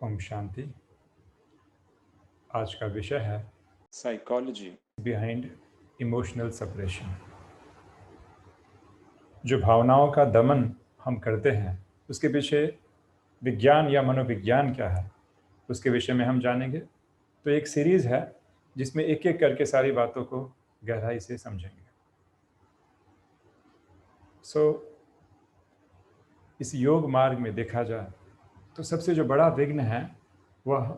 ओम शांति। आज का विषय है साइकोलॉजी बिहाइंड इमोशनल सप्रेशन। जो भावनाओं का दमन हम करते हैं उसके पीछे विज्ञान या मनोविज्ञान क्या है, उसके विषय में हम जानेंगे। तो एक सीरीज़ है जिसमें एक एक करके सारी बातों को गहराई से समझेंगे। इस योग मार्ग में देखा जाए तो सबसे जो बड़ा विघ्न है वह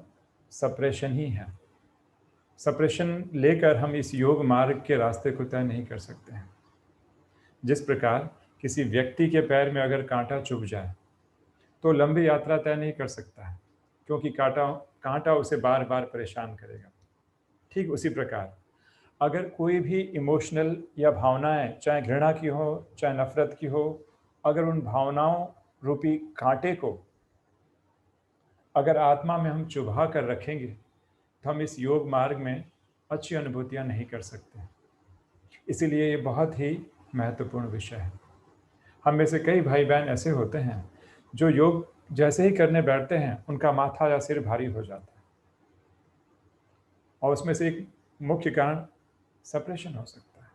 सप्रेशन ही है। सप्रेशन लेकर हम इस योग मार्ग के रास्ते को तय नहीं कर सकते हैं। जिस प्रकार किसी व्यक्ति के पैर में अगर कांटा चुभ जाए तो लंबी यात्रा तय नहीं कर सकता है, क्योंकि कांटा उसे बार बार परेशान करेगा। ठीक उसी प्रकार अगर कोई भी इमोशनल या भावनाएं, चाहे घृणा की हो चाहे नफरत की हो, अगर उन भावनाओं रूपी कांटे को अगर आत्मा में हम चुभा कर रखेंगे तो हम इस योग मार्ग में अच्छी अनुभूतियां नहीं कर सकते। इसीलिए ये बहुत ही महत्वपूर्ण विषय है। हम में से कई भाई बहन ऐसे होते हैं जो योग जैसे ही करने बैठते हैं उनका माथा या सिर भारी हो जाता है, और उसमें से एक मुख्य कारण सप्रेशन हो सकता है।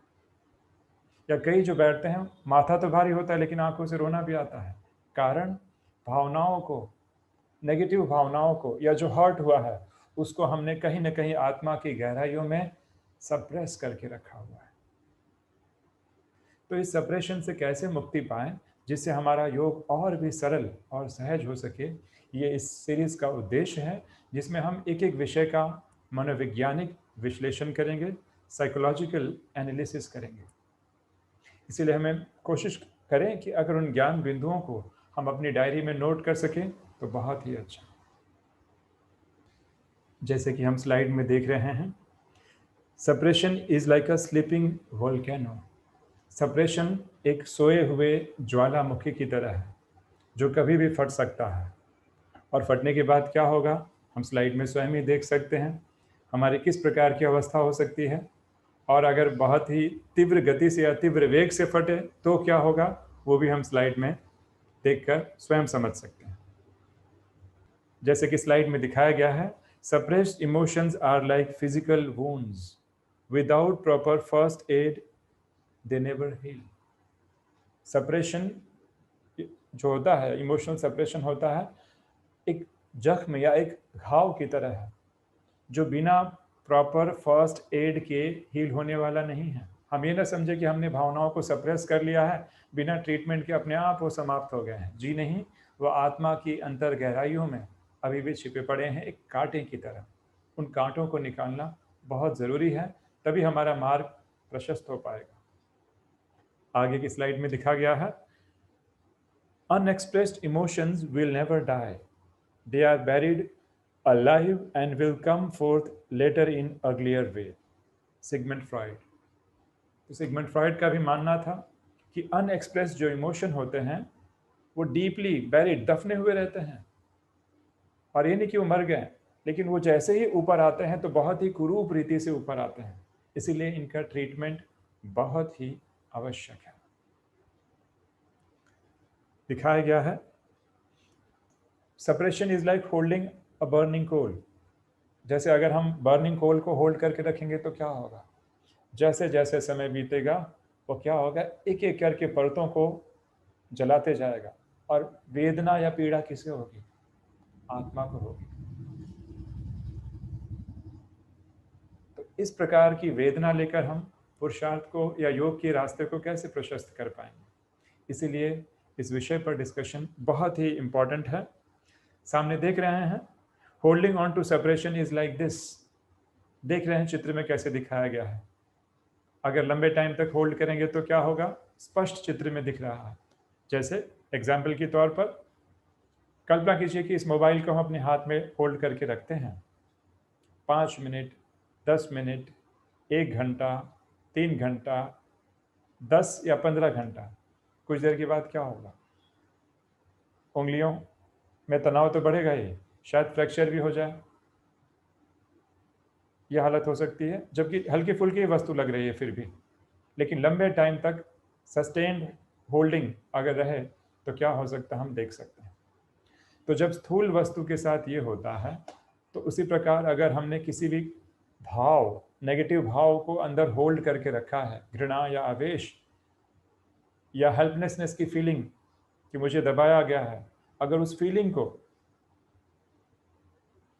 या कई जो बैठते हैं माथा तो भारी होता है लेकिन आंखों से रोना भी आता है। कारण भावनाओं को, नेगेटिव भावनाओं को, या जो हर्ट हुआ है उसको हमने कहीं ना कहीं आत्मा की गहराइयों में सप्रेस करके रखा हुआ है। तो इस सप्रेशन से कैसे मुक्ति पाएं जिससे हमारा योग और भी सरल और सहज हो सके, ये इस सीरीज का उद्देश्य है, जिसमें हम एक एक विषय का मनोवैज्ञानिक विश्लेषण करेंगे, साइकोलॉजिकल एनालिसिस करेंगे। इसीलिए हमें कोशिश करें कि अगर उन ज्ञान बिंदुओं को हम अपनी डायरी में नोट कर सकें तो बहुत ही अच्छा। जैसे कि हम स्लाइड में देख रहे हैं, suppression is like a sleeping volcano. Suppression एक सोए हुए ज्वालामुखी की तरह है जो कभी भी फट सकता है। और फटने के बाद क्या होगा हम स्लाइड में स्वयं ही देख सकते हैं, हमारी किस प्रकार की अवस्था हो सकती है। और अगर बहुत ही तीव्र गति से या तीव्र वेग से फटे तो क्या होगा वो भी हम स्लाइड में देखकर स्वयं समझ सकते हैं। जैसे कि स्लाइड में दिखाया गया है, suppressed emotions are like physical wounds, without proper first aid they never heal. Suppression जो होता है, इमोशनल सप्रेशन होता है एक जख्म या एक घाव की तरह है जो बिना प्रॉपर फर्स्ट एड के हील होने वाला नहीं है। हम ये ना समझे कि हमने भावनाओं को सप्रेस कर लिया है, बिना ट्रीटमेंट के अपने आप वो समाप्त हो गए हैं। जी नहीं, वो आत्मा की अंतर गहराइयों में अभी भी छिपे पड़े हैं एक कांटे की तरह। उन कांटों को निकालना बहुत ज़रूरी है, तभी हमारा मार्ग प्रशस्त हो पाएगा। आगे की स्लाइड में दिखा गया है, unexpressed emotions will never die. They are buried alive and will come forth later in uglier way. Sigmund Freud. तो सिगमंड फ्रॉइड का भी मानना था कि अनएक्सप्रेस जो इमोशन होते हैं वो डीपली बैरिड, दफने हुए रहते हैं। और ये नहीं कि वो मर गए, लेकिन वो जैसे ही ऊपर आते हैं तो बहुत ही कुरूप रीति से ऊपर आते हैं। इसीलिए इनका ट्रीटमेंट बहुत ही आवश्यक है। दिखाया गया है, suppression is like holding a burning coal. जैसे अगर हम बर्निंग कोल को होल्ड करके रखेंगे तो क्या होगा, जैसे जैसे समय बीतेगा वो क्या होगा, एक एक करके परतों को जलाते जाएगा। और वेदना या पीड़ा किसे होगी, आत्मा को होगी। तो इस प्रकार की वेदना लेकर हम पुरुषार्थ को या योग के रास्ते को कैसे प्रशस्त कर पाएंगे, इसीलिए इस विषय पर डिस्कशन बहुत ही इंपॉर्टेंट है। सामने देख रहे हैं, holding on to separation is like this. देख रहे हैं चित्र में कैसे दिखाया गया है। अगर लंबे टाइम तक होल्ड करेंगे तो क्या होगा, स्पष्ट चित्र में दिख रहा है। जैसे एग्जाम्पल के तौर पर कल्पना कीजिए कि इस मोबाइल को हम अपने हाथ में होल्ड करके रखते हैं 5 मिनट, 10 मिनट, 1 घंटा, 3 घंटा, 10 या 15 घंटा। कुछ देर के बाद क्या होगा, उंगलियों में तनाव तो बढ़ेगा ही, शायद फ्रैक्चर भी हो जाए। यह हालत हो सकती है, जबकि हल्की फुल्की वस्तु लग रही है फिर भी। लेकिन लंबे टाइम तक सस्टेन्ड होल्डिंग अगर रहे तो क्या हो सकता है हम देख सकते हैं। तो जब स्थूल वस्तु के साथ ये होता है, तो उसी प्रकार अगर हमने किसी भी भाव, नेगेटिव भाव को अंदर होल्ड करके रखा है, घृणा या आवेश या हेल्पलेसनेस की फीलिंग कि मुझे दबाया गया है, अगर उस फीलिंग को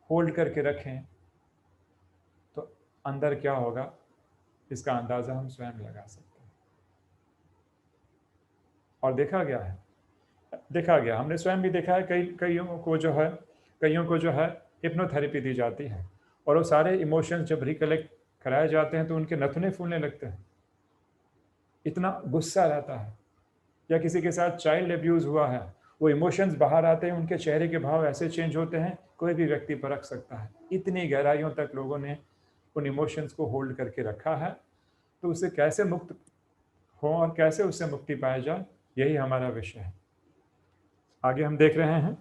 होल्ड करके रखें तो अंदर क्या होगा इसका अंदाज़ा हम स्वयं लगा सकते हैं। और देखा गया, हमने स्वयं भी देखा है, कईयों को जो है हिप्नोथेरेपी दी जाती है और वो सारे इमोशंस जब रिकलेक्ट कराए जाते हैं तो उनके नथुने फूलने लगते हैं, इतना गुस्सा रहता है। या किसी के साथ चाइल्ड अब्यूज़ हुआ है, वो इमोशंस बाहर आते हैं, उनके चेहरे के भाव ऐसे चेंज होते हैं, कोई भी व्यक्ति परख सकता है। इतनी गहराइयों तक लोगों ने उन इमोशंस को होल्ड करके रखा है। तो उसे कैसे मुक्त हो और कैसे उससे मुक्ति पाया जाए, यही हमारा विषय है। आगे हम देख रहे हैं,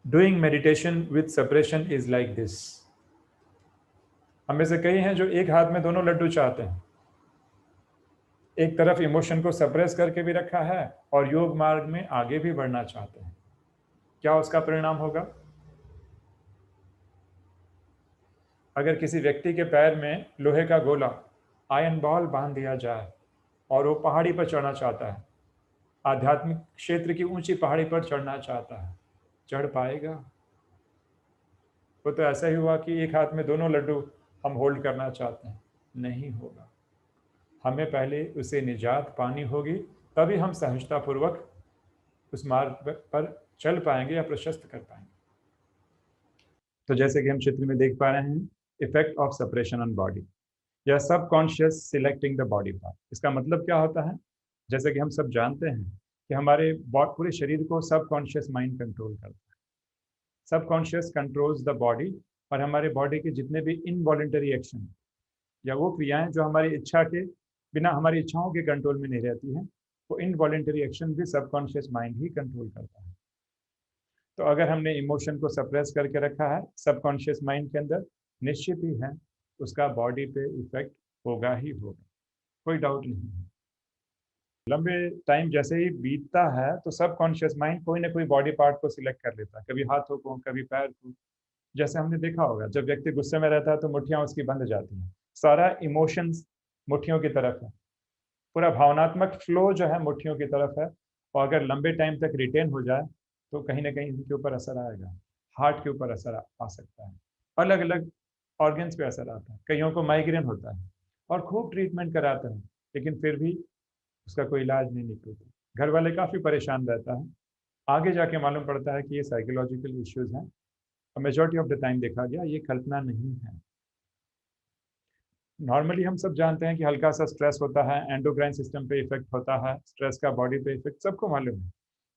doing meditation with separation is like this. हम में से कई हैं जो एक हाथ में दोनों लड्डू चाहते हैं, एक तरफ इमोशन को सप्रेस करके भी रखा है और योग मार्ग में आगे भी बढ़ना चाहते हैं। क्या उसका परिणाम होगा? अगर किसी व्यक्ति के पैर में लोहे का गोला, आयरन बॉल बांध दिया जाए और वो पहाड़ी पर चढ़ना चाहता है, आध्यात्मिक क्षेत्र की ऊंची पहाड़ी पर चढ़ना चाहता है, चढ़ पाएगा? वो तो ऐसा ही हुआ कि एक हाथ में दोनों लड्डू हम होल्ड करना चाहते हैं, नहीं होगा। हमें पहले उसे निजात पानी होगी, तभी हम सहजतापूर्वक उस मार्ग पर चल पाएंगे या प्रशस्त कर पाएंगे। तो जैसे कि हम चित्र में देख पा रहे हैं, effect of separation on body या subconscious selecting the body part. इसका मतलब क्या होता है? जैसे कि हम सब जानते हैं कि हमारे पूरे शरीर को सबकॉन्शियस माइंड कंट्रोल करता है। सबकॉन्शियस कंट्रोल्स द बॉडी, और हमारे बॉडी के जितने भी इनवॉलेंटरी एक्शन या वो क्रियाएं जो हमारी इच्छा के बिना, हमारी इच्छाओं के कंट्रोल में नहीं रहती हैं, वो इनवॉलेंटरी एक्शन भी सबकॉन्शियस माइंड ही कंट्रोल करता है। तो अगर हमने इमोशन को सप्रेस करके रखा है सबकॉन्शियस माइंड के अंदर, निश्चित ही है उसका बॉडी पे इफेक्ट होगा ही होगा, कोई डाउट नहीं है। लंबे टाइम जैसे ही बीतता है तो सबकॉन्शियस माइंड कोई ना कोई बॉडी पार्ट को सिलेक्ट कर लेता है, कभी हाथों को, कभी पैर को। जैसे हमने देखा होगा, जब व्यक्ति गुस्से में रहता है तो मुट्ठियां उसकी बंध जाती हैं, सारा इमोशंस मुट्ठियों की तरफ है, पूरा भावनात्मक फ्लो जो है मुट्ठियों की तरफ है। और अगर लंबे टाइम तक रिटेन हो जाए तो कहीं ना कहीं उनके ऊपर असर आएगा, हार्ट के ऊपर असर आ सकता है, अलग अलग ऑर्गन्स पे असर आता है। कईयों को माइग्रेन होता है और खूब ट्रीटमेंट कराते हैं, लेकिन फिर भी उसका कोई इलाज नहीं निकलता, घर वाले काफ़ी परेशान रहता है। आगे जाके मालूम पड़ता है कि ये साइकोलॉजिकल इश्यूज हैं, और मेजॉरिटी ऑफ द टाइम देखा गया ये कल्पना नहीं है। नॉर्मली हम सब जानते हैं कि हल्का सा स्ट्रेस होता है, एंडोक्राइन सिस्टम पे इफेक्ट होता है, स्ट्रेस का बॉडी पे इफेक्ट सबको मालूम है।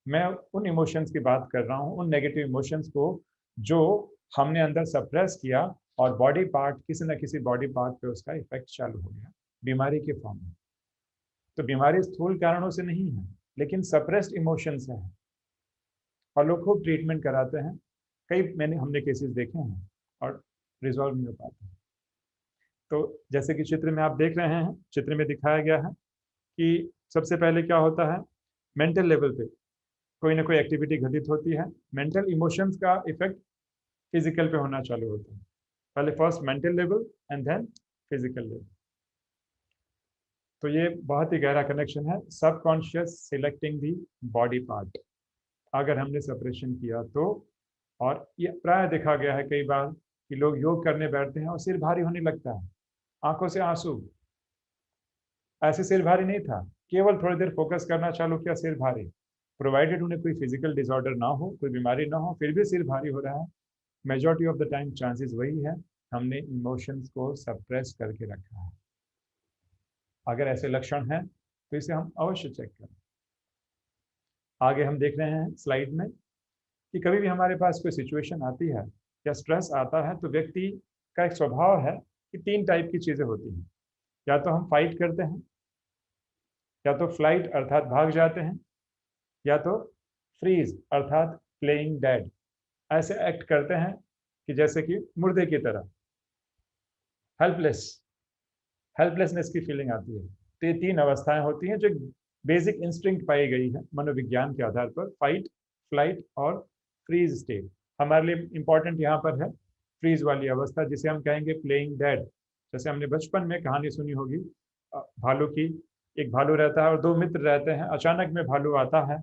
मैं उन इमोशंस की बात कर रहा हूँ, उन नेगेटिव इमोशंस को जो हमने अंदर सप्रेस किया और बॉडी पार्ट, किसी न किसी बॉडी पार्ट पे उसका इफेक्ट चालू हो गया बीमारी के फॉर्म में। तो बीमारी स्थूल कारणों से नहीं है, लेकिन सप्रेस्ड इमोशंस हैं, और लोग खूब ट्रीटमेंट कराते हैं। हमने केसेस देखे हैं और रिजॉल्व नहीं हो पाते। तो जैसे कि चित्र में आप देख रहे हैं, चित्र में दिखाया गया है कि सबसे पहले क्या होता है, मेंटल लेवल पे कोई ना कोई एक्टिविटी घटित होती है, मेंटल इमोशंस का इफेक्ट फिजिकल पे होना चालू होता है। पहले first mental level and then physical level. तो ये बहुत ही गहरा कनेक्शन है, subconscious selecting the body part अगर हमने सेपरेशन किया तो। और ये प्राय देखा गया है कई बार कि लोग योग करने बैठते हैं और सिर भारी होने लगता है, आंखों से आंसू। ऐसे सिर भारी नहीं था, केवल थोड़ी देर फोकस करना चालू किया, सिर भारी। प्रोवाइडेड उन्हें कोई फिजिकल डिसऑर्डर ना हो, कोई बीमारी ना हो, फिर भी सिर भारी हो रहा है। Majority of the time chances वही है, हमने इमोशंस को सप्रेस करके रखा है। अगर ऐसे लक्षण हैं तो इसे हम अवश्य चेक करें। आगे हम देख रहे हैं स्लाइड में कि कभी भी हमारे पास कोई सिचुएशन आती है या स्ट्रेस आता है तो व्यक्ति का एक स्वभाव है कि तीन टाइप की चीज़ें होती हैं। या तो हम फाइट करते हैं, या तो फ्लाइट अर्थात भाग जाते हैं, या तो फ्रीज अर्थात प्लेइंग डेड, ऐसे एक्ट करते हैं कि जैसे कि मुर्दे की तरह, हेल्पलेसनेस की फीलिंग आती है। तो ये तीन अवस्थाएं होती हैं जो बेसिक इंस्टिंक्ट पाई गई है मनोविज्ञान के आधार पर, फाइट, फ्लाइट और फ्रीज स्टेट। हमारे लिए इम्पोर्टेंट यहाँ पर है फ्रीज वाली अवस्था, जिसे हम कहेंगे प्लेइंग डेड। जैसे हमने बचपन में कहानी सुनी होगी भालू की। एक भालू रहता है और दो मित्र रहते हैं। अचानक में भालू आता है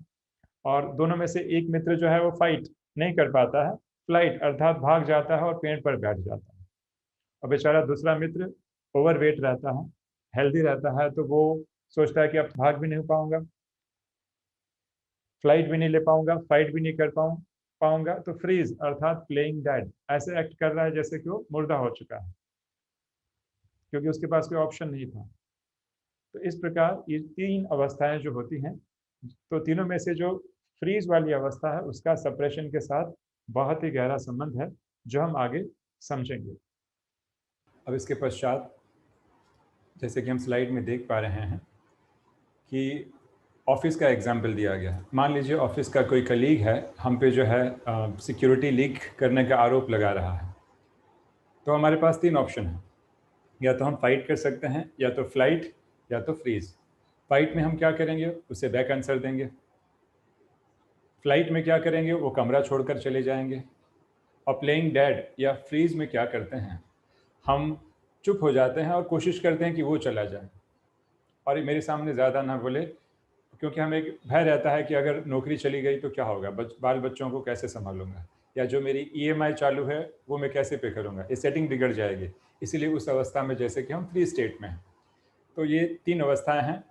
और दोनों में से एक मित्र जो है वो फाइट नहीं कर पाता है, फ्लाइट अर्थात भाग जाता है और पेड़ पर बैठ जाता है। और बेचारा दूसरा मित्र ओवरवेट रहता है, हेल्दी रहता है, तो वो सोचता है कि अब भाग भी नहीं पाऊंगा, फ्लाइट भी नहीं ले पाऊंगा, फाइट भी नहीं कर पाऊंगा, तो फ्रीज अर्थात प्लेइंग डेड ऐसे एक्ट कर रहा है जैसे कि वो मुर्दा हो चुका है, क्योंकि उसके पास कोई ऑप्शन नहीं था। तो इस प्रकार ये तीन अवस्थाएं जो होती हैं, तो तीनों में से जो फ्रीज वाली अवस्था है उसका सप्रेशन के साथ बहुत ही गहरा संबंध है, जो हम आगे समझेंगे। अब इसके पश्चात जैसे कि हम स्लाइड में देख पा रहे हैं कि ऑफिस का एग्जाम्पल दिया गया है। मान लीजिए ऑफिस का कोई कलीग है, हम पे जो है सिक्योरिटी लीक करने का आरोप लगा रहा है। तो हमारे पास तीन ऑप्शन हैं, या तो हम फाइट कर सकते हैं, या तो फ्लाइट, या तो फ्रीज। फाइट में हम क्या करेंगे, उसे बैक आंसर देंगे। फ्लाइट में क्या करेंगे, वो कमरा छोड़कर चले जाएंगे। और प्लेइंग डेड या फ्रीज में क्या करते हैं, हम चुप हो जाते हैं और कोशिश करते हैं कि वो चला जाए और मेरे सामने ज़्यादा ना बोले, क्योंकि हमें एक भय रहता है कि अगर नौकरी चली गई तो क्या होगा, बाल बच्चों को कैसे संभालूंगा, या जो मेरी ईएमआई चालू है वो मैं कैसे पे करूंगा, ये सेटिंग बिगड़ जाएगी। इसीलिए उस अवस्था में जैसे कि हम फ्री स्टेट में हैं। तो ये तीन अवस्थाएं हैं।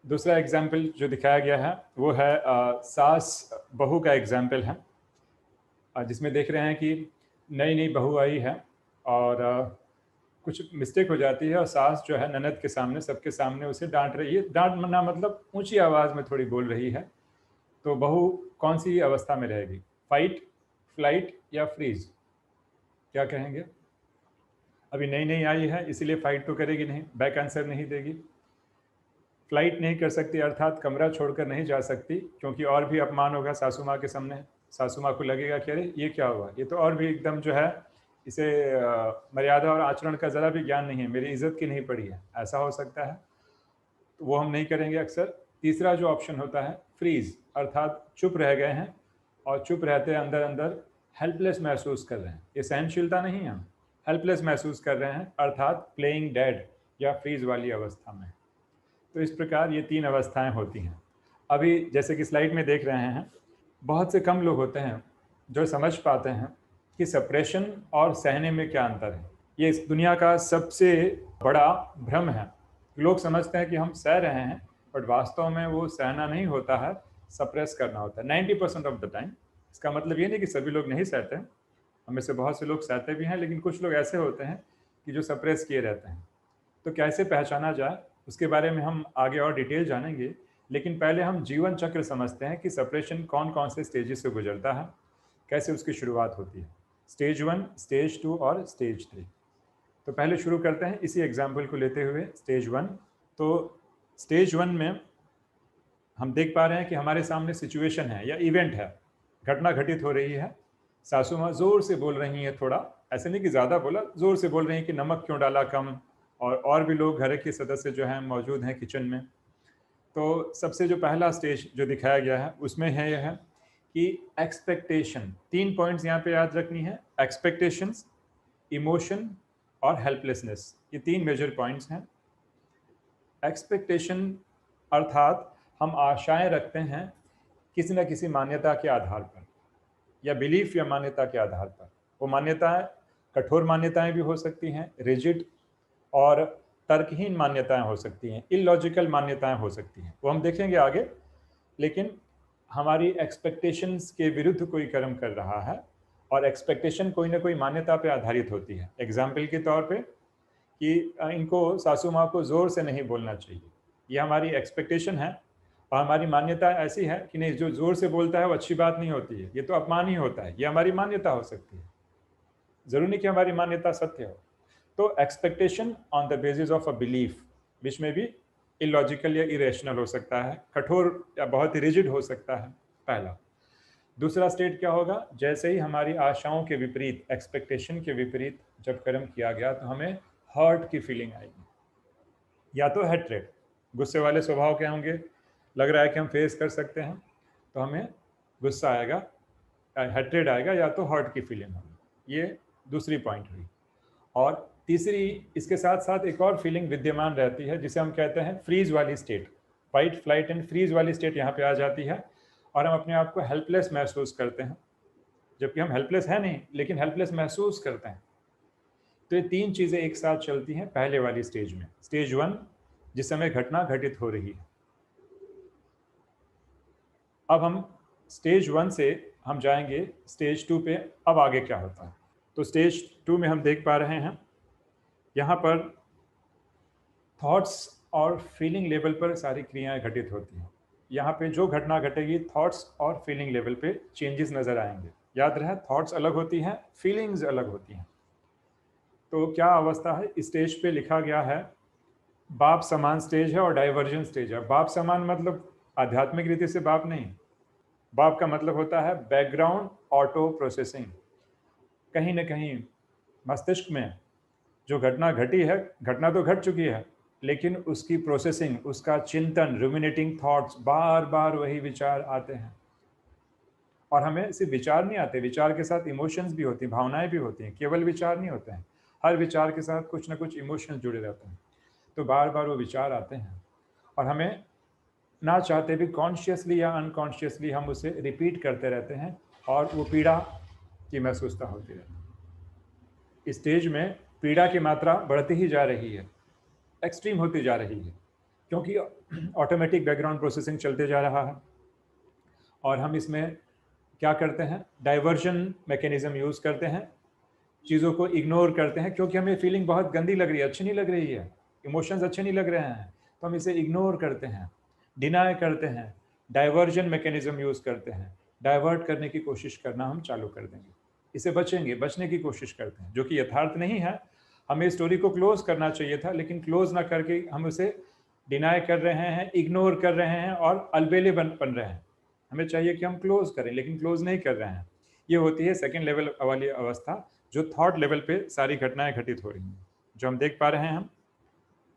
दूसरा एग्जाम्पल जो दिखाया गया है वो है सास बहू का एग्जाम्पल है, जिसमें देख रहे हैं कि नई नई बहू आई है और कुछ मिस्टेक हो जाती है और सास जो है ननद के सामने, सबके सामने उसे डांट रही है। डांट मना मतलब ऊंची आवाज़ में थोड़ी बोल रही है। तो बहू कौन सी अवस्था में रहेगी, फाइट, फ्लाइट या फ्रीज? क्या कहेंगे? अभी नई नई आई है इसीलिए फाइट तो करेगी नहीं, बैक आंसर नहीं देगी। फ्लाइट नहीं कर सकती अर्थात कमरा छोड़कर नहीं जा सकती, क्योंकि और भी अपमान होगा सासू माँ के सामने। सासू माँ को लगेगा कि अरे ये क्या हुआ, ये तो और भी एकदम जो है, इसे मर्यादा और आचरण का ज़रा भी ज्ञान नहीं है, मेरी इज्जत की नहीं पड़ी है, ऐसा हो सकता है। तो वो हम नहीं करेंगे अक्सर। तीसरा जो ऑप्शन होता है फ्रीज, अर्थात चुप रह गए हैं और चुप रहते अंदर अंदर हेल्पलेस महसूस कर रहे हैं, ये सहनशीलता नहीं है, हेल्पलेस महसूस कर रहे हैं, अर्थात प्लेइंग डेड या फ्रीज वाली अवस्था में। तो इस प्रकार ये तीन अवस्थाएं होती हैं। अभी जैसे कि स्लाइड में देख रहे हैं, बहुत से कम लोग होते हैं जो समझ पाते हैं कि सप्रेशन और सहने में क्या अंतर है। ये इस दुनिया का सबसे बड़ा भ्रम है। लोग समझते हैं कि हम सह रहे हैं, बट वास्तव में वो सहना नहीं होता है, सप्रेस करना होता है 90% ऑफ द टाइम। इसका मतलब ये नहीं कि सभी लोग नहीं सहते, हमें से बहुत से लोग सहते भी हैं, लेकिन कुछ लोग ऐसे होते हैं कि जो सप्रेस किए रहते हैं। तो कैसे पहचाना जाए उसके बारे में हम आगे और डिटेल जानेंगे, लेकिन पहले हम जीवन चक्र समझते हैं कि सप्रेशन कौन कौन से स्टेजेस से गुजरता है, कैसे उसकी शुरुआत होती है, स्टेज 1, स्टेज 2 और स्टेज 3। तो पहले शुरू करते हैं इसी एग्जाम्पल को लेते हुए, स्टेज 1। तो स्टेज 1 में हम देख पा रहे हैं कि हमारे सामने सिचुएशन है या इवेंट है, घटना घटित हो रही है। सासू माँ जोर से बोल रही हैं, थोड़ा ऐसे नहीं कि ज़्यादा बोला, जोर से बोल रही हैं कि नमक क्यों डाला कम, और भी लोग घर के सदस्य जो हैं मौजूद हैं किचन में। तो सबसे जो पहला स्टेज जो दिखाया गया है उसमें है यह है कि एक्सपेक्टेशन। 3 पॉइंट्स यहाँ पे याद रखनी है, एक्सपेक्टेशंस, इमोशन और हेल्पलेसनेस, ये 3 मेजर पॉइंट्स हैं। एक्सपेक्टेशन अर्थात हम आशाएं रखते हैं किसी न किसी मान्यता के आधार पर, या बिलीफ या मान्यता के आधार पर। वो मान्यताएं कठोर मान्यताएं भी हो सकती हैं, रिजिड और तर्कहीन मान्यताएं हो सकती हैं, इलॉजिकल मान्यताएं हो सकती हैं, वो हम देखेंगे आगे। लेकिन हमारी एक्सपेक्टेशंस के विरुद्ध कोई कर्म कर रहा है, और एक्सपेक्टेशन कोई ना कोई मान्यता पे आधारित होती है। एग्जाम्पल के तौर पे कि इनको सासू माँ को ज़ोर से नहीं बोलना चाहिए, ये हमारी एक्सपेक्टेशन है। और हमारी मान्यता ऐसी है कि नहीं, जो ज़ोर से बोलता है वो अच्छी बात नहीं होती है, ये तो अपमान ही होता है, ये हमारी मान्यता हो सकती है, ज़रूरी नहीं कि हमारी मान्यता सत्य हो। तो expectation on the basis of a belief, बीच में भी इलॉजिकल या इरेशनल हो सकता है, कठोर या बहुत ही रिजिड हो सकता है, पहला। दूसरा स्टेट क्या होगा, जैसे ही हमारी आशाओं के विपरीत, एक्सपेक्टेशन के विपरीत जब कर्म किया गया तो हमें हर्ट की फीलिंग आएगी, या तो हेट्रेड, गुस्से वाले स्वभाव के होंगे, लग रहा है कि हम फेस कर सकते हैं तो हमें गुस्सा आएगा, हेट्रेड आएगा या तो हर्ट की फीलिंग होगी। ये दूसरी पॉइंट हुई। और तीसरी, इसके साथ साथ एक और फीलिंग विद्यमान रहती है जिसे हम कहते हैं फ्रीज वाली state. Fight, flight and freeze वाली स्टेट यहाँ पे आ जाती है और हम अपने आप को हेल्पलेस महसूस करते हैं, जबकि हम हेल्पलेस है नहीं, लेकिन हेल्पलेस महसूस करते हैं। तो ये तीन चीज़ें एक साथ चलती हैं पहले वाली स्टेज में, स्टेज 1, जिस समय घटना घटित हो रही है। अब हम स्टेज 1 से हम जाएंगे स्टेज 2 पे। अब आगे क्या होता है, तो स्टेज 2 में हम देख पा रहे हैं यहाँ पर थॉट्स और फीलिंग लेवल पर सारी क्रियाएं घटित होती हैं। यहाँ पे जो घटना घटेगी थॉट्स और फीलिंग लेवल पे चेंजेस नज़र आएंगे। याद रहे, थॉट्स अलग होती हैं, फीलिंग्स अलग होती हैं। तो क्या अवस्था है, स्टेज पे लिखा गया है बाप समान स्टेज है और डाइवर्जन स्टेज है। बाप समान मतलब आध्यात्मिक रीति से बाप नहीं, बाप का मतलब होता है बैकग्राउंड ऑटो प्रोसेसिंग। कहीं ना कहीं मस्तिष्क में जो घटना घटी है, घटना तो घट चुकी है, लेकिन उसकी प्रोसेसिंग, उसका चिंतन, रूमिनेटिंग थॉट्स, बार बार वही विचार आते हैं। और हमें सिर्फ विचार नहीं आते, विचार के साथ इमोशंस भी होती हैं, भावनाएं भी होती हैं, केवल विचार नहीं होते हैं। हर विचार के साथ कुछ ना कुछ इमोशंस जुड़े रहते हैं। तो बार बार वो विचार आते हैं और हमें ना चाहते भी कॉन्शियसली या अनकॉन्शियसली हम उसे रिपीट करते रहते हैं और वो पीड़ा की महसूसता होती रहती है। स्टेज में पीड़ा की मात्रा बढ़ती ही जा रही है, एक्सट्रीम होती जा रही है, क्योंकि ऑटोमेटिक बैकग्राउंड प्रोसेसिंग चलते जा रहा है। और हम इसमें क्या करते हैं, डाइवर्जन मैकेनिज्म यूज़ करते हैं, चीज़ों को इग्नोर करते हैं, क्योंकि हमें फीलिंग बहुत गंदी लग रही है, अच्छी नहीं लग रही है, इमोशंस अच्छे नहीं लग रहे हैं, तो हम इसे इग्नोर करते हैं, डिनाई करते हैं, डाइवर्जन मैकेनिज्म यूज़ करते हैं, डाइवर्ट करने की कोशिश करना हम चालू कर देंगे, इसे बचेंगे, बचने की कोशिश करते हैं, जो कि यथार्थ नहीं है। हमें स्टोरी को क्लोज करना चाहिए था, लेकिन क्लोज ना करके हम उसे डिनाई कर रहे हैं, इग्नोर कर रहे हैं और अलबेले बन रहे हैं। हमें चाहिए कि हम क्लोज करें, लेकिन क्लोज नहीं कर रहे हैं। ये होती है सेकेंड लेवल वाली अवस्था, जो थॉट लेवल पे सारी घटनाएं घटित हो रही हैं, जो हम देख पा रहे हैं हम।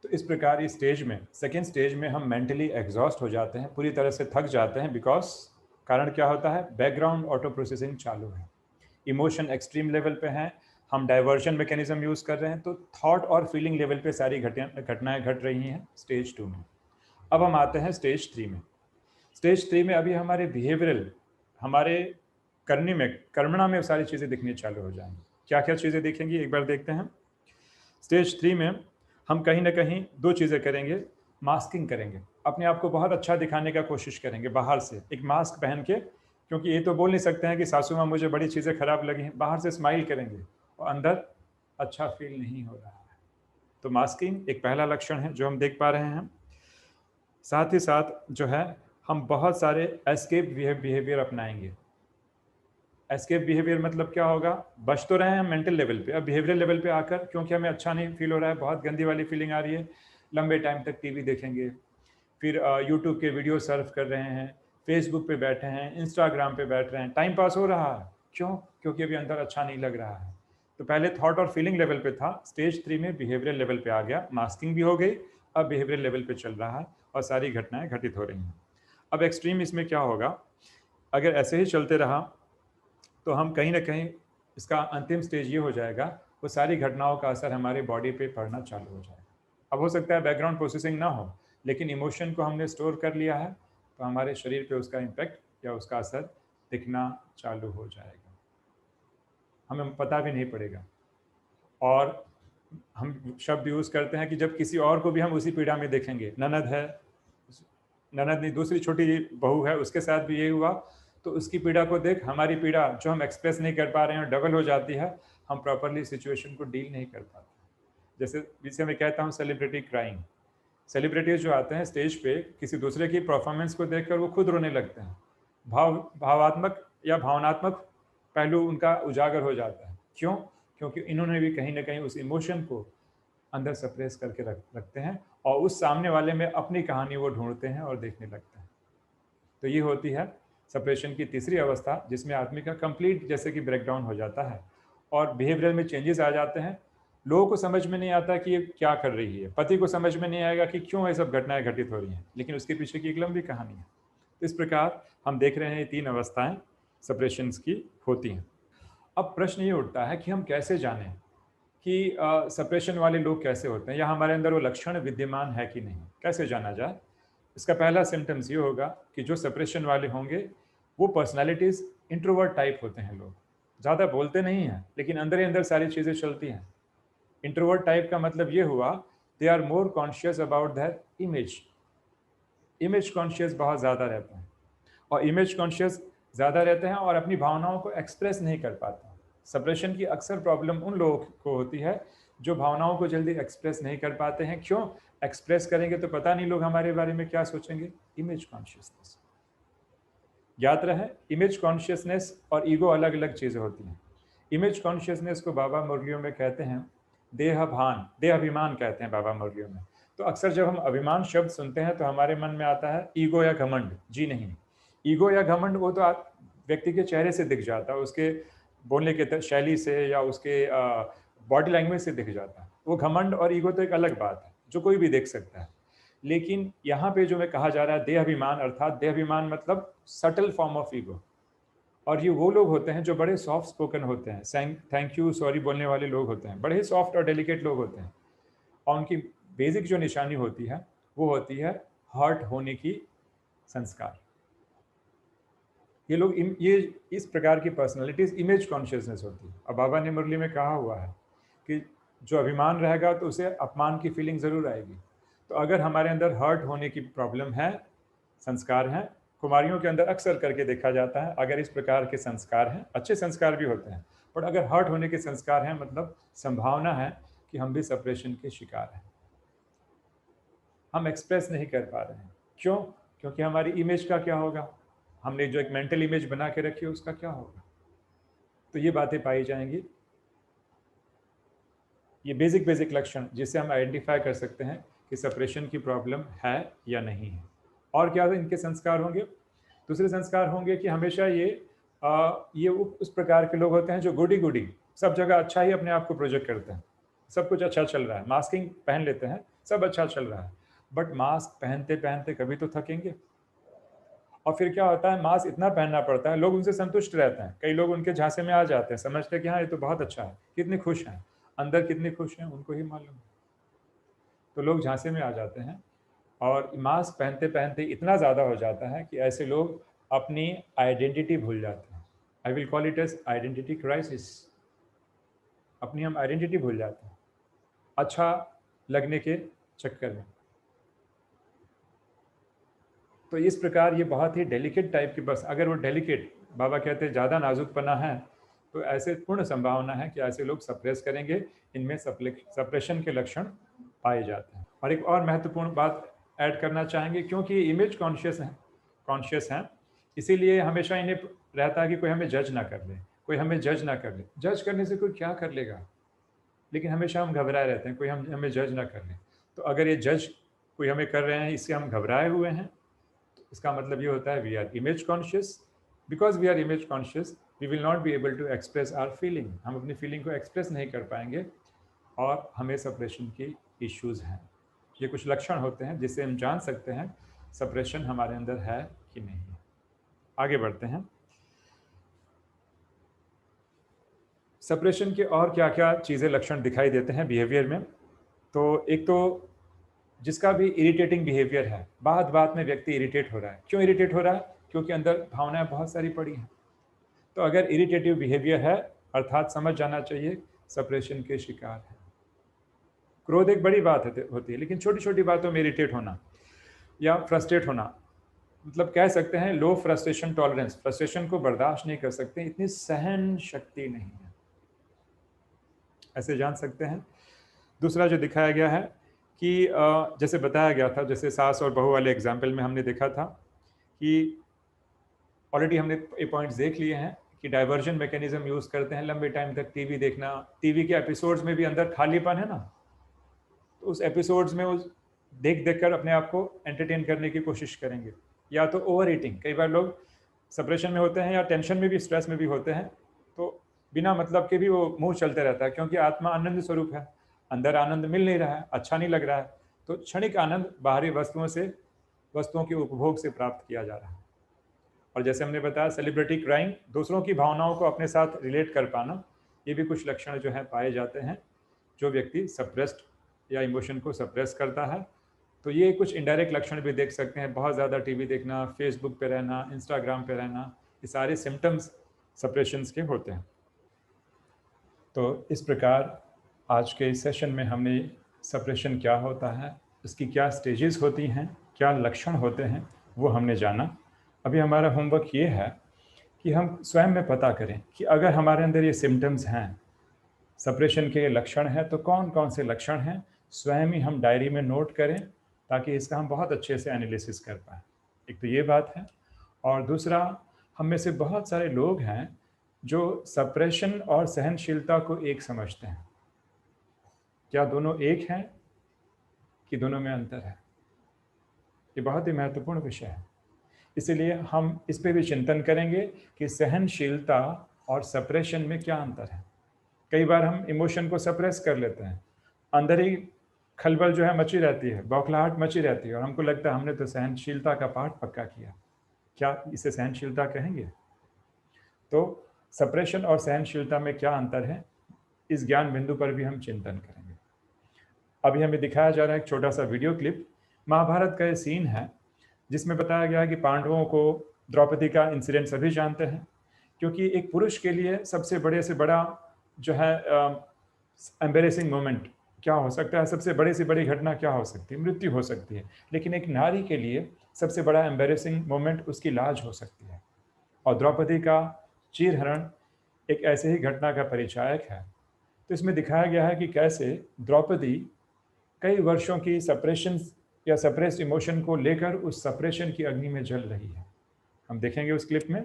तो इस प्रकार इस स्टेज में, सेकेंड स्टेज में हम मेंटली एग्जॉस्ट हो जाते हैं, पूरी तरह से थक जाते हैं। बिकॉज कारण क्या होता है, बैकग्राउंड ऑटो प्रोसेसिंग चालू है, इमोशन एक्सट्रीम लेवल पे हैं, हम डाइवर्जन मैकेनिज्म यूज़ कर रहे हैं, तो थॉट और फीलिंग लेवल पे सारी घटनाएं घट रही हैं स्टेज 2 में। अब हम आते हैं स्टेज 3 में। स्टेज 3 में अभी हमारे बिहेवियरल, हमारे करने में, कर्मणा में सारी चीज़ें दिखनी चालू हो जाएंगी। क्या क्या चीज़ें दिखेंगी, एक बार देखते हैं। स्टेज 3 में हम कहीं ना कहीं दो चीज़ें करेंगे। मास्किंग करेंगे, अपने आप को बहुत अच्छा दिखाने का कोशिश करेंगे बाहर से, एक मास्क पहन के, क्योंकि ये तो बोल नहीं सकते हैं कि सासू माँ मुझे बड़ी चीज़ें खराब लगी हैं। बाहर से स्माइल करेंगे और अंदर अच्छा फील नहीं हो रहा है। तो मास्किंग एक पहला लक्षण है जो हम देख पा रहे हैं। साथ ही साथ जो है, हम बहुत सारे एस्केप बिहेवियर अपनाएंगे। एस्केप बिहेवियर मतलब क्या होगा, बच तो रहे हैं हम मेंटल लेवल पे, अब बिहेवियरल लेवल पे आकर, क्योंकि हमें अच्छा नहीं फील हो रहा है, बहुत गंदी वाली फीलिंग आ रही है, लंबे टाइम तक टीवी देखेंगे, फिर यूट्यूब के वीडियो सर्फ कर रहे हैं, फेसबुक पे बैठे हैं, इंस्टाग्राम पे बैठ रहे हैं, टाइम पास हो रहा है। क्यों? क्योंकि अभी अंदर अच्छा नहीं लग रहा है। तो पहले थॉट और फीलिंग लेवल पे था, स्टेज 3 में बिहेवियरल लेवल पे आ गया, मास्किंग भी हो गई, अब बिहेवियरल लेवल पे चल रहा है और सारी घटनाएं घटित हो रही हैं। अब एक्सट्रीम इसमें क्या होगा, अगर ऐसे ही चलते रहा तो हम कहीं ना कहीं, इसका अंतिम स्टेज ये हो जाएगा, वो सारी घटनाओं का असर हमारे बॉडी पे पड़ना चालू हो जाएगा। अब हो सकता है बैकग्राउंड प्रोसेसिंग ना हो, लेकिन इमोशन को हमने स्टोर कर लिया है, तो हमारे शरीर पे उसका इम्पैक्ट या उसका असर दिखना चालू हो जाएगा, हमें पता भी नहीं पड़ेगा। और हम शब्द यूज़ करते हैं कि जब किसी और को भी हम उसी पीड़ा में देखेंगे, ननद है, ननद नहीं, दूसरी छोटी बहू है, उसके साथ भी यही हुआ, तो उसकी पीड़ा को देख हमारी पीड़ा जो हम एक्सप्रेस नहीं कर पा रहे हैं डबल हो जाती है, हम प्रॉपरली सिचुएशन को डील नहीं कर पाते। जैसे जिसे मैं कहता हूँ सेलिब्रिटी क्राइंग। सेलिब्रिटीज जो आते हैं स्टेज पे, किसी दूसरे की परफॉर्मेंस को देखकर वो खुद रोने लगते हैं, भावात्मक या भावनात्मक पहलू उनका उजागर हो जाता है। क्यों? क्योंकि इन्होंने भी कहीं ना कहीं उस इमोशन को अंदर सप्रेस करके रखते हैं और उस सामने वाले में अपनी कहानी वो ढूंढते हैं और देखने लगते हैं। तो ये होती है सप्रेशन की तीसरी अवस्था, जिसमें आदमी का कंप्लीट जैसे कि ब्रेकडाउन हो जाता है और बिहेवियर में चेंजेस आ जाते हैं। लोगों को समझ में नहीं आता कि ये क्या कर रही है, पति को समझ में नहीं आएगा कि क्यों ये सब घटनाएं घटित हो रही हैं, लेकिन उसके पीछे की एक लंबी कहानी है। तो इस प्रकार हम देख रहे हैं ये तीन अवस्थाएं, सप्रेशंस की होती हैं। अब प्रश्न ये उठता है कि हम कैसे जानें कि सप्रेशन वाले लोग कैसे होते हैं या हमारे अंदर वो लक्षण विद्यमान है कि नहीं, कैसे जाना जाए? इसका पहला सिम्टम्स ये होगा कि जो सप्रेशन वाले होंगे वो पर्सनालिटीज़ इंट्रोवर्ट टाइप होते हैं लोग, ज़्यादा बोलते नहीं हैं लेकिन अंदर ही अंदर सारी चीज़ें चलती हैं। इंट्रोवर्ट टाइप का मतलब ये हुआ they are more conscious about that image, image conscious बहुत ज़्यादा रहते हैं और इमेज कॉन्शियस ज़्यादा रहते हैं और अपनी भावनाओं को एक्सप्रेस नहीं कर पाते। सप्रेशन की अक्सर प्रॉब्लम उन लोगों को होती है जो भावनाओं को जल्दी एक्सप्रेस नहीं कर पाते हैं। क्यों? एक्सप्रेस करेंगे तो पता नहीं लोग हमारे बारे में क्या सोचेंगे। इमेज कॉन्शियसनेस, याद रहे, इमेज कॉन्शियसनेस और ईगो अलग अलग चीज़ें होती हैं। इमेज कॉन्शियसनेस को बाबा मुरलियों में कहते हैं देहभान, देहाभिमान कहते हैं बाबा मुरलियों में। तो अक्सर जब हम अभिमान शब्द सुनते हैं तो हमारे मन में आता है ईगो या घमंड। जी नहीं, ईगो या घमंड वो तो आप व्यक्ति के चेहरे से दिख जाता है, उसके बोलने के शैली से या उसके बॉडी लैंग्वेज से दिख जाता है। वो घमंड और ईगो तो एक अलग बात है जो कोई भी देख सकता है। लेकिन यहाँ पे जो मैं कहा जा रहा है देहाभिमान, अर्थात देहाभिमान मतलब सटल फॉर्म ऑफ ईगो। और ये वो लोग होते हैं जो बड़े सॉफ्ट स्पोकन होते हैं, थैंक यू सॉरी बोलने वाले लोग होते हैं, बड़े ही सॉफ्ट और डेलिकेट लोग होते हैं। और उनकी बेसिक जो निशानी होती है वो होती है हर्ट होने की संस्कार। ये लोग ये इस प्रकार की पर्सनालिटीज इमेज कॉन्शियसनेस होती है। और बाबा ने मुरली में कहा हुआ है कि जो अभिमान रहेगा तो उसे अपमान की फीलिंग ज़रूर आएगी। तो अगर हमारे अंदर हर्ट होने की प्रॉब्लम है, संस्कार हैं, कुमारियों के अंदर अक्सर करके देखा जाता है, अगर इस प्रकार के संस्कार हैं, अच्छे संस्कार भी होते हैं, पर अगर हर्ट होने के संस्कार हैं मतलब संभावना है कि हम भी सप्रेशन के शिकार हैं। हम एक्सप्रेस नहीं कर पा रहे हैं। क्यों? क्योंकि हमारी इमेज का क्या होगा, हमने जो एक मेंटल इमेज बना के रखी है उसका क्या होगा। तो ये बातें पाई जाएंगी। ये बेसिक लक्षण जिससे हम आइडेंटिफाई कर सकते हैं कि सप्रेशन की प्रॉब्लम है या नहीं है। और क्या इनके संस्कार होंगे? दूसरे संस्कार होंगे कि हमेशा ये उस प्रकार के लोग होते हैं जो गुडी गुडी सब जगह अच्छा ही अपने आप को प्रोजेक्ट करते हैं। सब कुछ अच्छा चल रहा है, मास्किंग पहन लेते हैं, सब अच्छा चल रहा है, बट मास्क पहनते पहनते कभी तो थकेंगे। और फिर क्या होता है, मास्क इतना पहनना पड़ता है, लोग उनसे संतुष्ट रहते हैं, कई लोग उनके झांसे में आ जाते हैं, समझते हैं कि हाँ ये तो बहुत अच्छा है, कितने खुश हैं, अंदर कितने खुश हैं उनको ही मालूम है। तो लोग झांसे में आ जाते हैं और मास्क पहनते पहनते इतना ज़्यादा हो जाता है कि ऐसे लोग अपनी आइडेंटिटी भूल जाते हैं। I will call it as identity crisis. अपनी हम आइडेंटिटी भूल जाते हैं अच्छा लगने के चक्कर में। तो इस प्रकार ये बहुत ही डेलिकेट टाइप की, बस अगर वो डेलिकेट, बाबा कहते हैं ज़्यादा नाजुकपना है, तो ऐसे पूर्ण संभावना है कि ऐसे लोग सप्रेस करेंगे, इनमें सप्रेशन के लक्षण पाए जाते हैं। और एक और महत्वपूर्ण बात ऐड करना चाहेंगे, क्योंकि इमेज कॉन्शियस हैं, इसीलिए हमेशा इन्हें रहता है कि कोई हमें जज ना कर ले, कोई हमें जज ना कर ले। जज करने से कोई क्या कर लेगा, लेकिन हमेशा हम घबराए रहते हैं कोई हमें जज ना कर ले। तो अगर ये जज कोई हमें कर रहे हैं, इससे हम घबराए हुए हैं, इसका मतलब ये होता है we are image conscious. Because we are image conscious we will not be able to express our feeling, हम अपनी फीलिंग को एक्सप्रेस नहीं कर पाएंगे और हमें सप्रेशन की इश्यूज़ हैं। ये कुछ लक्षण होते हैं जिससे हम जान सकते हैं सप्रेशन हमारे अंदर है कि नहीं। आगे बढ़ते हैं। सप्रेशन के और क्या क्या चीज़ें लक्षण दिखाई देते हैं बिहेवियर में। तो एक तो जिसका भी इरिटेटिंग बिहेवियर है, बात बात में व्यक्ति इरिटेट हो रहा है। क्यों इरिटेट हो रहा है? क्योंकि अंदर भावनाएं बहुत सारी पड़ी हैं। तो अगर इरिटेटिव बिहेवियर है, अर्थात समझ जाना चाहिए सप्रेशन के शिकार है। क्रोध एक बड़ी बात होती है, लेकिन छोटी छोटी बातों में इरिटेट होना या फ्रस्ट्रेट होना, मतलब कह सकते हैं लो फ्रस्ट्रेशन टॉलरेंस, फ्रस्ट्रेशन को बर्दाश्त नहीं कर सकते, इतनी सहन शक्ति नहीं है, ऐसे जान सकते हैं। दूसरा जो दिखाया गया है कि जैसे बताया गया था, जैसे सास और बहू वाले एग्जाम्पल में हमने देखा था कि ऑलरेडी हमने ये पॉइंट्स देख लिए हैं कि डाइवर्जन मैकेनिज्म यूज़ करते हैं लंबे टाइम तक टीवी देखना। टीवी के एपिसोड्स में भी अंदर खालीपन है ना, तो उस एपिसोड्स में उस देख देख कर अपने आप को एंटरटेन करने की कोशिश करेंगे। या तो ओवर ईटिंग, कई बार लोग सप्रेशन में होते हैं या टेंशन में भी, स्ट्रेस में भी होते हैं, तो बिना मतलब के भी वो मुंह चलते रहता है, क्योंकि आत्मा आनंद स्वरूप है, अंदर आनंद मिल नहीं रहा है, अच्छा नहीं लग रहा है, तो क्षणिक आनंद बाहरी वस्तुओं के उपभोग से प्राप्त किया जा रहा है। और जैसे हमने बताया सेलिब्रिटी क्राइम, दूसरों की भावनाओं को अपने साथ रिलेट कर पाना, ये भी कुछ लक्षण जो है पाए जाते हैं जो व्यक्ति सप्रेस्ड या इमोशन को सप्रेस करता है। तो ये कुछ इनडायरेक्ट लक्षण भी देख सकते हैं, बहुत ज़्यादा टीवी देखना, फेसबुक पे रहना, इंस्टाग्राम पे रहना, ये सारे सिम्टम्स सप्रेशंस के होते हैं। तो इस प्रकार आज के इस सेशन में हमने सप्रेशन क्या होता है, इसकी क्या स्टेजेस होती हैं, क्या लक्षण होते हैं, वो हमने जाना। अभी हमारा होमवर्क ये है कि हम स्वयं में पता करें कि अगर हमारे अंदर ये सिम्टम्स हैं, सप्रेशन के लक्षण हैं, तो कौन कौन से लक्षण हैं, स्वयं ही हम डायरी में नोट करें ताकि इसका हम बहुत अच्छे से एनालिसिस कर पाएँ। एक तो ये बात है, और दूसरा, हम में से बहुत सारे लोग हैं जो सप्रेशन और सहनशीलता को एक समझते हैं। क्या दोनों एक हैं कि दोनों में अंतर है? ये बहुत ही महत्वपूर्ण विषय है। इसीलिए हम इस पे भी चिंतन करेंगे कि सहनशीलता और सप्रेशन में क्या अंतर है। कई बार हम इमोशन को सप्रेस कर लेते हैं, अंदर ही खलबल जो है मची रहती है, बौखलाहट मची रहती है, और हमको लगता है हमने तो सहनशीलता का पाठ पक्का किया। क्या इसे सहनशीलता कहेंगे? तो सप्रेशन और सहनशीलता में क्या अंतर है, इस ज्ञान बिंदु पर भी हम चिंतन करेंगे। अभी हमें दिखाया जा रहा है एक छोटा सा वीडियो क्लिप, महाभारत का ये सीन है जिसमें बताया गया है कि पांडवों को द्रौपदी का इंसिडेंट सभी जानते हैं, क्योंकि एक पुरुष के लिए सबसे बड़े से बड़ा जो है एम्बेरेसिंग मोमेंट क्या हो सकता है, सबसे बड़े से बड़ी घटना क्या हो सकती है, मृत्यु हो सकती है। लेकिन एक नारी के लिए सबसे बड़ा एम्बेरेसिंग मोमेंट उसकी लाज हो सकती है, और द्रौपदी का चीरहरण एक ऐसे ही घटना का परिचायक है। तो इसमें दिखाया गया है कि कैसे द्रौपदी कई वर्षों की सप्रेशन या सप्रेस्ड इमोशन को लेकर उस सप्रेशन की अग्नि में जल रही है। हम देखेंगे उस क्लिप में,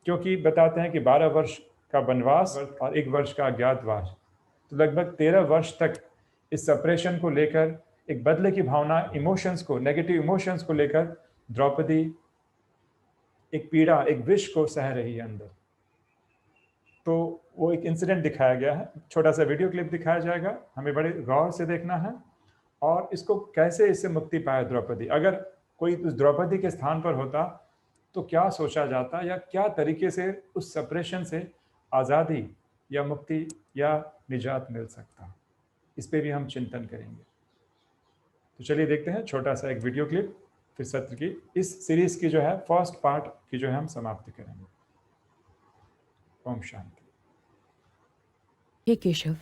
क्योंकि बताते हैं कि 12 वर्ष का वनवास और 1 वर्ष का अज्ञातवास, तो लगभग 13 वर्ष तक इस सप्रेशन को लेकर, एक बदले की भावना, इमोशंस को, नेगेटिव इमोशंस को लेकर द्रौपदी एक पीड़ा, एक विष को सह रही है अंदर। तो वो एक इंसिडेंट दिखाया गया है, छोटा सा वीडियो क्लिप दिखाया जाएगा, हमें बड़े गौर से देखना है, और इसको कैसे इससे मुक्ति पाए द्रौपदी। अगर कोई उस द्रौपदी के स्थान पर होता तो क्या सोचा जाता, या क्या तरीके से उस सप्रेशन से आज़ादी या मुक्ति या निजात मिल सकता, इस पे भी हम चिंतन करेंगे। तो चलिए देखते हैं छोटा सा एक वीडियो क्लिप, फिर सत्र की इस सीरीज की जो है फर्स्ट पार्ट की जो है हम समाप्ति करेंगे। ओम शांति। हे केशव,